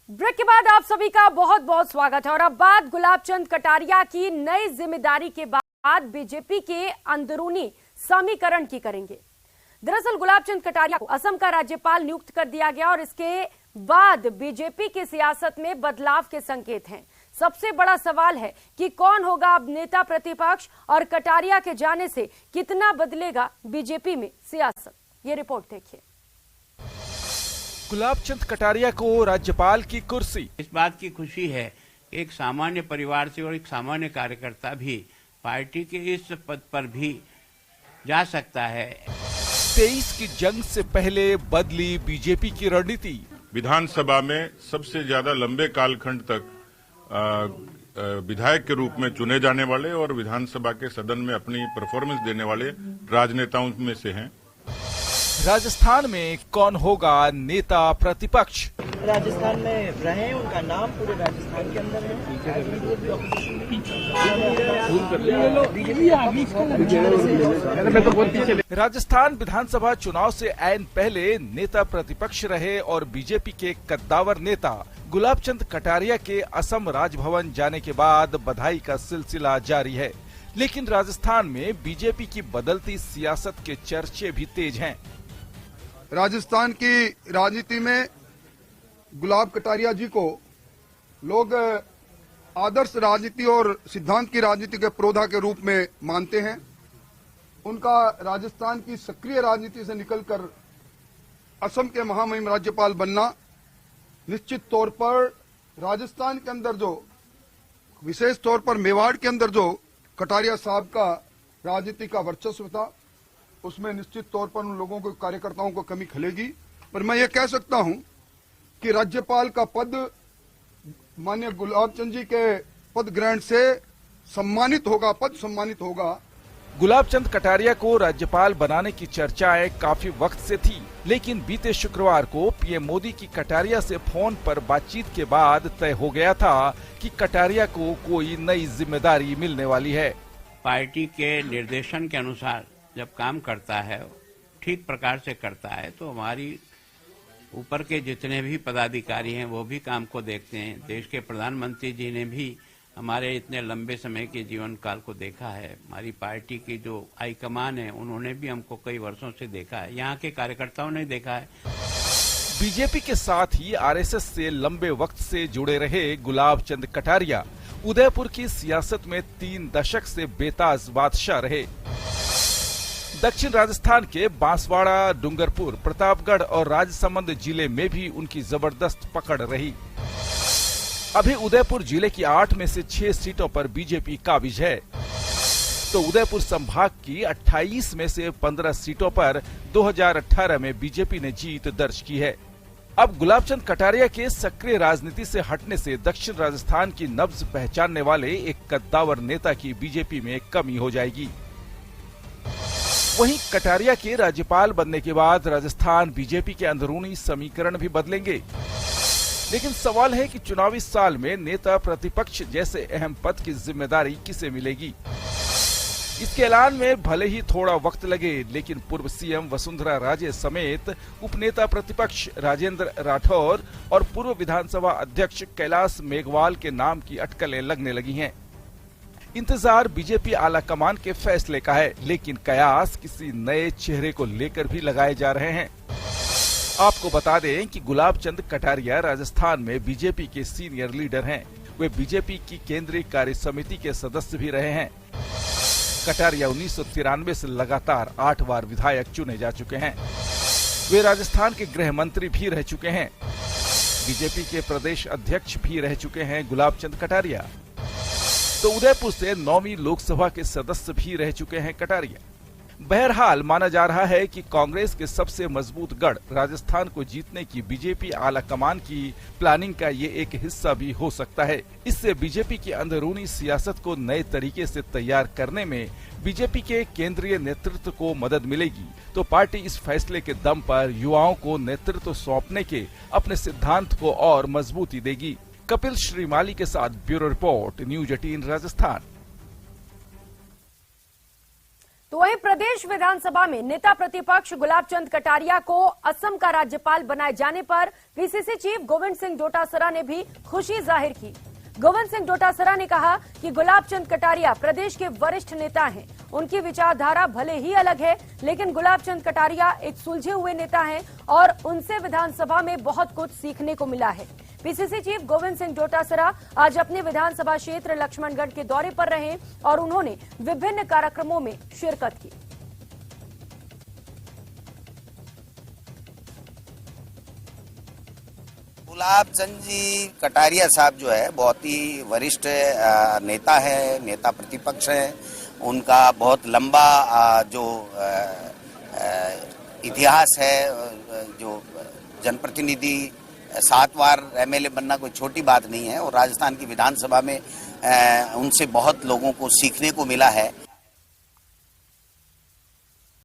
Break के बाद आप सभी का बहुत बहुत स्वागत है। और अब बात गुलाब चंद कटारिया की नई जिम्मेदारी के बाद बीजेपी के अंदरूनी समीकरण की करेंगे। दरअसल गुलाब चंद कटारिया को असम का राज्यपाल नियुक्त कर दिया गया और इसके बाद बीजेपी की सियासत में बदलाव के संकेत हैं। सबसे बड़ा सवाल है कि कौन होगा अब नेता प्रतिपक्ष और कटारिया के जाने से कितना बदलेगा बीजेपी में सियासत। ये रिपोर्ट देखिए। गुलाब चंद कटारिया को राज्यपाल की कुर्सी। इस बात की खुशी है कि एक सामान्य परिवार से और एक सामान्य कार्यकर्ता भी पार्टी के इस पद पर भी जा सकता है। 23 की जंग से पहले बदली बीजेपी की रणनीति। विधानसभा में सबसे ज्यादा लंबे कालखंड तक विधायक के रूप में चुने जाने वाले और विधानसभा के सदन में अपनी परफॉर्मेंस देने वाले राजनेताओं में से हैं। राजस्थान में कौन होगा नेता प्रतिपक्ष? राजस्थान में रहे, उनका नाम पूरे राजस्थान के अंदर है। राजस्थान विधानसभा चुनाव से ऐन पहले नेता प्रतिपक्ष रहे और बीजेपी के कद्दावर नेता गुलाब चंद कटारिया के असम राजभवन जाने के बाद बधाई का सिलसिला जारी है। लेकिन राजस्थान में बीजेपी की बदलती सियासत के चर्चे भी तेज हैं। राजस्थान की राजनीति में गुलाब कटारिया जी को लोग आदर्श राजनीति और सिद्धांत की राजनीति के प्रोधा के रूप में मानते हैं। उनका राजस्थान की सक्रिय राजनीति से निकलकर असम के महामहिम राज्यपाल बनना निश्चित तौर पर राजस्थान के अंदर जो विशेष तौर पर मेवाड़ के अंदर जो कटारिया साहब का राजनीति का वर्चस्व था उसमें निश्चित तौर पर उन लोगों को कार्यकर्ताओं को कमी खलेगी। पर मैं ये कह सकता हूं कि राज्यपाल का पद माननीय गुलाब चंद जी के पद ग्रहण से सम्मानित होगा, पद सम्मानित होगा। गुलाब चंद कटारिया को राज्यपाल बनाने की चर्चाएं काफी वक्त से थी, लेकिन बीते शुक्रवार को पीएम मोदी की कटारिया से फोन पर बातचीत के बाद तय हो गया था कि कटारिया को कोई नई जिम्मेदारी मिलने वाली है। पार्टी के निर्देशन के अनुसार जब काम करता है, ठीक प्रकार से करता है, तो हमारी ऊपर के जितने भी पदाधिकारी हैं वो भी काम को देखते हैं। देश के प्रधानमंत्री जी ने भी हमारे इतने लंबे समय के जीवन काल को देखा है। हमारी पार्टी की जो हाईकमान है उन्होंने भी हमको कई वर्षों से देखा है, यहाँ के कार्यकर्ताओं ने देखा है। बीजेपी के साथ ही आरएसएस से लंबे वक्त से जुड़े रहे गुलाब चंद कटारिया उदयपुर की सियासत में 3 दशक से बेताज बादशाह रहे। दक्षिण राजस्थान के बांसवाड़ा, डूंगरपुर, प्रतापगढ़ और राजसमंद जिले में भी उनकी जबरदस्त पकड़ रही। अभी उदयपुर जिले की 8 में से 6 सीटों पर बीजेपी काबिज है, तो उदयपुर संभाग की 28 में से 15 सीटों पर 2018 में बीजेपी ने जीत दर्ज की है। अब गुलाब चंद कटारिया के सक्रिय राजनीति से हटने से दक्षिण राजस्थान की नब्ज पहचानने वाले एक कद्दावर नेता की बीजेपी में कमी हो जाएगी। वहीं कटारिया के राज्यपाल बनने के बाद राजस्थान बीजेपी के अंदरूनी समीकरण भी बदलेंगे। लेकिन सवाल है कि चुनावी साल में नेता प्रतिपक्ष जैसे अहम पद की जिम्मेदारी किसे मिलेगी। इसके ऐलान में भले ही थोड़ा वक्त लगे, लेकिन पूर्व सीएम वसुंधरा राजे समेत उपनेता प्रतिपक्ष राजेंद्र राठौर और पूर्व विधानसभा अध्यक्ष कैलाश मेघवाल के नाम की अटकलें लगने लगी हैं। इंतजार बीजेपी आला कमान के फैसले का है, लेकिन कयास किसी नए चेहरे को लेकर भी लगाए जा रहे हैं। आपको बता दें कि गुलाब चंद कटारिया राजस्थान में बीजेपी के सीनियर लीडर हैं। वे बीजेपी की केंद्रीय कार्य समिति के सदस्य भी रहे हैं। कटारिया 1993 से लगातार 8 बार विधायक चुने जा चुके हैं। वे राजस्थान के गृह मंत्री भी रह चुके हैं। बीजेपी के प्रदेश अध्यक्ष भी रह चुके हैं गुलाब चंद कटारिया। तो उदयपुर से 9वीं लोकसभा के सदस्य भी रह चुके हैं कटारिया। बहरहाल माना जा रहा है कि कांग्रेस के सबसे मजबूत गढ़ राजस्थान को जीतने की बीजेपी आला कमान की प्लानिंग का ये एक हिस्सा भी हो सकता है। इससे बीजेपी की अंदरूनी सियासत को नए तरीके से तैयार करने में बीजेपी के केंद्रीय नेतृत्व को मदद मिलेगी। तो पार्टी इस फैसले के दम पर युवाओं को नेतृत्व सौंपने के अपने सिद्धांत को और मजबूती देगी। कपिल श्रीमाली के साथ ब्यूरो रिपोर्ट, न्यूज 18 राजस्थान। तो वहीं प्रदेश विधानसभा में नेता प्रतिपक्ष गुलाब चंद कटारिया को असम का राज्यपाल बनाए जाने पर पीसीसी चीफ गोविंद सिंह डोटासरा ने भी खुशी जाहिर की। गोविंद सिंह डोटासरा ने कहा कि गुलाब चंद कटारिया प्रदेश के वरिष्ठ नेता हैं। उनकी विचारधारा भले ही अलग है, लेकिन गुलाब चंद कटारिया एक सुलझे हुए नेता हैं और उनसे विधानसभा में बहुत कुछ सीखने को मिला है। पीसीसी चीफ गोविंद सिंह डोटासरा आज अपने विधानसभा क्षेत्र लक्ष्मणगढ़ के दौरे पर रहे और उन्होंने विभिन्न कार्यक्रमों में शिरकत की। गुलाब चंद जी कटारिया साहब जो है बहुत ही वरिष्ठ नेता है, नेता प्रतिपक्ष है। उनका बहुत लंबा जो इतिहास है, जो जनप्रतिनिधि 7 बार एमएलए बनना कोई छोटी बात नहीं है और राजस्थान की विधानसभा में उनसे बहुत लोगों को सीखने को मिला है।